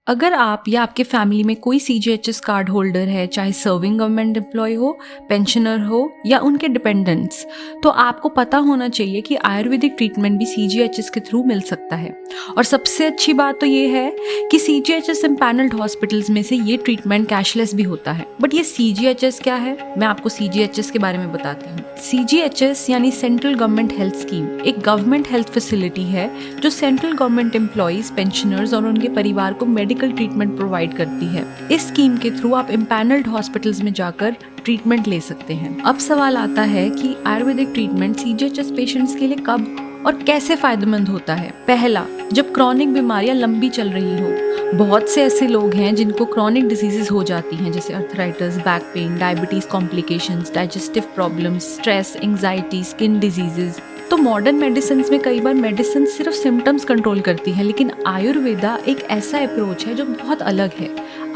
अगर आप या आपके फैमिली में कोई सीजीएचएस कार्ड होल्डर है, चाहे सर्विंग गवर्नमेंट एम्प्लॉय हो, पेंशनर हो या उनके डिपेंडेंट्स, तो आपको पता होना चाहिए कि आयुर्वेदिक ट्रीटमेंट भी सीजीएचएस के थ्रू मिल सकता है। और सबसे अच्छी बात तो ये है कि सीजीएचएस एम्पैनल्ड हॉस्पिटल्स में से ये ट्रीटमेंट कैशलेस भी होता है। बट ये सीजीएचएस क्या है, मैं आपको सीजीएचएस के बारे में बताती हूँ। सीजीएचएस यानी सेंट्रल गवर्नमेंट हेल्थ स्कीम एक गवर्नमेंट हेल्थ फैसिलिटी है जो सेंट्रल गवर्नमेंट एम्प्लॉइज, पेंशनर्स और उनके परिवार को मेडिकल ट्रीटमेंट प्रोवाइड करती है। इस स्कीम के थ्रू आप एम्पैनल्ड हॉस्पिटल्स में जाकर ट्रीटमेंट ले सकते हैं। अब सवाल आता है कि आयुर्वेदिक ट्रीटमेंट सीजीएचएस पेशेंट्स के लिए कब और कैसे फायदेमंद होता है। पहला, जब क्रॉनिक बीमारियां लंबी चल रही हो। बहुत से ऐसे लोग हैं जिनको क्रॉनिक डिजीजेस हो जाती हैं, जैसे arthritis, back pain, diabetes complications, digestive problems, stress, anxiety, skin diseases. तो मॉडर्न मेडिसिन में कई बार मेडिसिन सिर्फ सिम्टम्स कंट्रोल करती है, लेकिन आयुर्वेदा एक ऐसा अप्रोच है जो बहुत अलग है।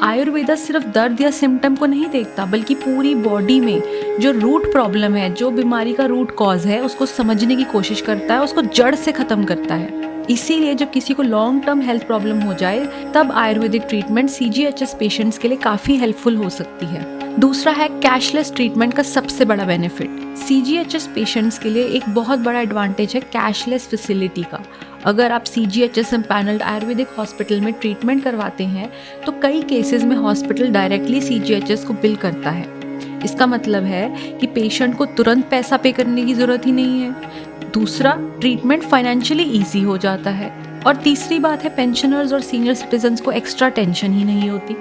आयुर्वेदा सिर्फ दर्द या सिम्टम को नहीं देखता, बल्कि पूरी बॉडी में जो रूट प्रॉब्लम है, जो बीमारी का रूट कॉज है, उसको समझने की कोशिश करता है, उसको जड़ से खत्म करता है। इसीलिए जब किसी को लॉन्ग टर्म हेल्थ प्रॉब्लम हो जाए, तब आयुर्वेदिक ट्रीटमेंट सीजीएचएस पेशेंट्स के लिए काफ़ी हेल्पफुल हो सकती है। दूसरा है कैशलेस ट्रीटमेंट का सबसे बड़ा बेनिफिट। सीजीएचएस पेशेंट्स के लिए एक बहुत बड़ा एडवांटेज है कैशलेस फैसिलिटी का। अगर आप सीजीएचएस एम्पैनल्ड आयुर्वेदिक हॉस्पिटल में ट्रीटमेंट करवाते हैं, तो कई केसेस में हॉस्पिटल डायरेक्टली सीजीएचएस को बिल करता है। इसका मतलब है कि पेशेंट को तुरंत पैसा पे करने की ज़रूरत ही नहीं है। दूसरा, ट्रीटमेंट फाइनेंशियली ईजी हो जाता है। और तीसरी बात है, पेंशनर्स और सीनियर सिटीजन्स को एक्स्ट्रा टेंशन ही नहीं होती।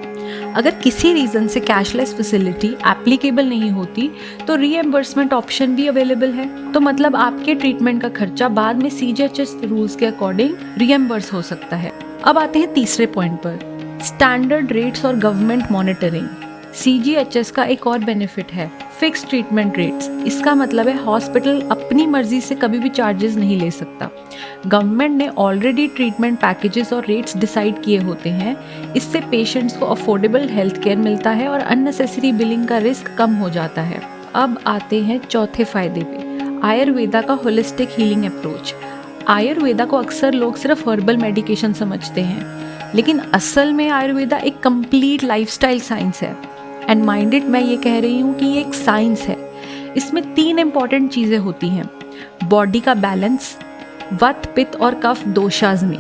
अगर किसी रीज़न से कैशलेस फैसिलिटी एप्लीकेबल नहीं होती, तो रीएम्बर्समेंट ऑप्शन भी अवेलेबल है। तो मतलब आपके ट्रीटमेंट का खर्चा बाद में सीजीएचएस रूल्स के अकॉर्डिंग रीएम्बर्स हो सकता है। अब आते हैं तीसरे पॉइंट पर, स्टैंडर्ड रेट्स और गवर्नमेंट मॉनिटरिंग। सीजीएचएस का एक और बेनिफिट है फिक्स ट्रीटमेंट रेट्स। इसका मतलब है हॉस्पिटल अपनी मर्जी से कभी भी चार्जेस नहीं ले सकता। गवर्नमेंट ने ऑलरेडी ट्रीटमेंट पैकेजेस और रेट्स डिसाइड किए होते हैं। इससे पेशेंट्स को अफोर्डेबल हेल्थ केयर मिलता है और अननेसेसरी बिलिंग का रिस्क कम हो जाता है। अब आते हैं चौथे फायदे पे, आयुर्वेदा का होलिस्टिक हीलिंग अप्रोच। आयुर्वेदा को अक्सर लोग सिर्फ हर्बल मेडिकेशन समझते हैं, लेकिन असल में आयुर्वेदा एक कंप्लीट लाइफस्टाइल साइंस है। एंड माइंडेड मैं ये कह रही हूँ कि ये एक साइंस है। इसमें 3 इंपॉर्टेंट चीज़ें होती हैं, बॉडी का बैलेंस, वात, पित्त और कफ दोषाज में।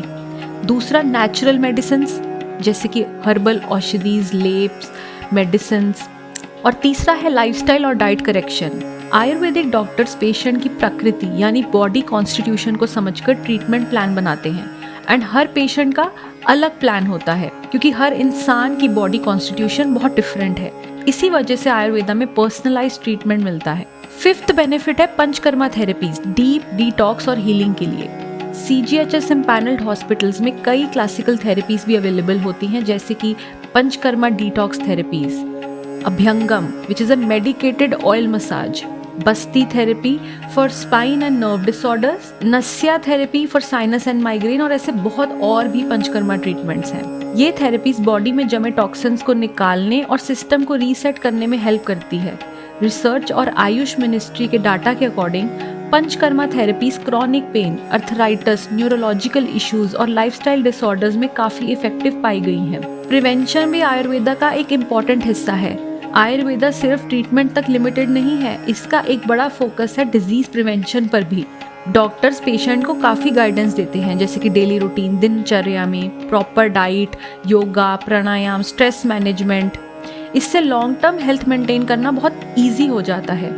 दूसरा, नेचुरल मेडिसिन्स जैसे कि हर्बल औषधीज, लेप्स, मेडिसिन्स। और तीसरा है लाइफस्टाइल और diet correction. Ayurvedic doctors patient की प्रकृति यानी बॉडी कॉन्स्टिट्यूशन को समझकर ट्रीटमेंट प्लान बनाते हैं। एंड हर पेशेंट का अलग प्लान होता है, क्योंकि हर इंसान की बॉडी कॉन्स्टिट्यूशन बहुत डिफरेंट है। इसी वजह से आयुर्वेदा में पर्सनलाइज्ड ट्रीटमेंट मिलता है। फिफ्थ बेनिफिट है पंचकर्मा थेरेपीज, डीप डिटॉक्स और हीलिंग के लिए। सीजीएचएस एम्पैनल्ड हॉस्पिटल्स में कई क्लासिकल थेरेपीज भी अवेलेबल होती हैं, जैसे कि Panchakarma detox therapies, Abhyangam which is a medicated oil massage, Basti therapy for spine and nerve disorders, Nasya therapy for sinus and migraine, और ऐसे बहुत और भी पंचकर्मा ट्रीटमेंट्स हैं। ये थेरेपीज बॉडी में जमे टॉक्सिन्स को निकालने और सिस्टम को रीसेट करने में हेल्प करती है। रिसर्च और आयुष मिनिस्ट्री के डाटा के according panchakarma therapies chronic pain, arthritis, neurological issues और लाइफस्टाइल डिसऑर्डर्स में काफी इफेक्टिव पाई गई हैं। प्रिवेंशन भी आयुर्वेदा का एक इम्पॉर्टेंट हिस्सा है। आयुर्वेदा सिर्फ ट्रीटमेंट तक लिमिटेड नहीं है, इसका एक बड़ा फोकस है डिजीज प्रिवेंशन पर भी। डॉक्टर्स पेशेंट को काफ़ी गाइडेंस देते हैं, जैसे कि डेली रूटीन, दिनचर्या में प्रॉपर डाइट, योगा, प्राणायाम, स्ट्रेस मैनेजमेंट। इससे लॉन्ग टर्म हेल्थ मेंटेन करना बहुत ईजी हो जाता है।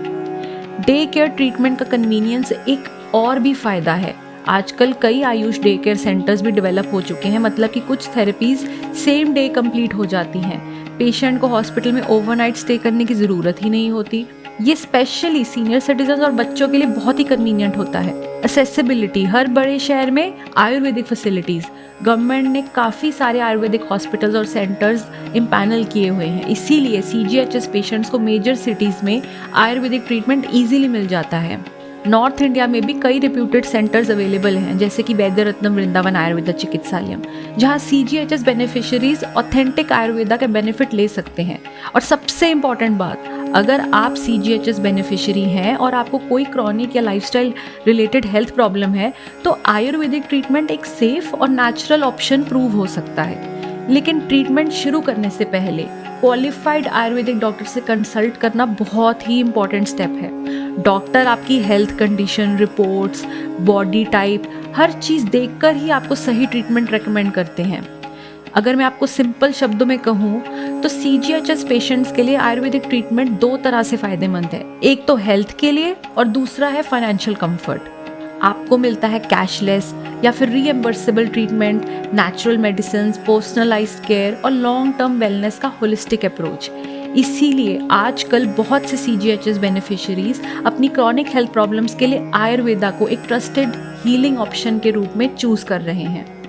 डे केयर ट्रीटमेंट का कन्वीनियंस एक और भी फ़ायदा है। आजकल कई आयुष डे केयर सेंटर्स भी डेवलप हो चुके हैं, मतलब कि कुछ थेरेपीज सेम डे कंप्लीट हो जाती हैं। पेशेंट को हॉस्पिटल में ओवरनाइट स्टे करने की ज़रूरत ही नहीं होती। ये स्पेशली सीनियर सिटीजन और बच्चों के लिए बहुत ही कन्वीनियंट होता है। एक्सेसिबिलिटी, हर बड़े शहर में आयुर्वेदिक फैसिलिटीज़, गवर्नमेंट ने काफ़ी सारे आयुर्वेदिक हॉस्पिटल्स और सेंटर्स इम्पैनल किए हुए हैं। इसीलिए सीजीएचएस पेशेंट्स को मेजर सिटीज़ में आयुर्वेदिक ट्रीटमेंट ईजिली मिल जाता है। नॉर्थ इंडिया में भी कई रिप्यूटेड सेंटर्स अवेलेबल हैं, जैसे कि वैद्य रत्नम वृंदावन आयुर्वेदा चिकित्सालय, जहां सीजीएचएस बेनिफिशियरीज ऑथेंटिक आयुर्वेदा के बेनिफिट ले सकते हैं। और सबसे इम्पॉर्टेंट बात, अगर आप सीजीएचएस बेनिफिशियरी हैं और आपको कोई क्रॉनिक या लाइफस्टाइल रिलेटेड हेल्थ प्रॉब्लम है, तो आयुर्वेदिक ट्रीटमेंट एक सेफ और नेचुरल ऑप्शन प्रूव हो सकता है। लेकिन ट्रीटमेंट शुरू करने से पहले क्वालिफाइड आयुर्वेदिक डॉक्टर से कंसल्ट करना बहुत ही इम्पॉर्टेंट स्टेप है। डॉक्टर आपकी health condition, reports, body type, हर चीज़ देखकर ही आपको सही ट्रीटमेंट रेकमेंड करते हैं। अगर मैं आपको सिंपल शब्दों में कहूँ तो CGHS पेशेंट्स के लिए आयुर्वेदिक ट्रीटमेंट 2 तरह से फ़ायदेमंद है। एक तो हेल्थ के लिए और दूसरा है फाइनेंशियल कंफर्ट। आपको मिलता है कैशलेस या फिर reimbursable treatment, natural medicine, personalised care और लॉन्ग टर्म वेलनेस का होलिस्टिक अप्रोच। इसीलिए आजकल बहुत से CGHS बेनिफिशियरीज अपनी क्रॉनिक हेल्थ प्रॉब्लम्स के लिए आयुर्वेदा को एक ट्रस्टेड हीलिंग ऑप्शन के रूप में चूज कर रहे हैं।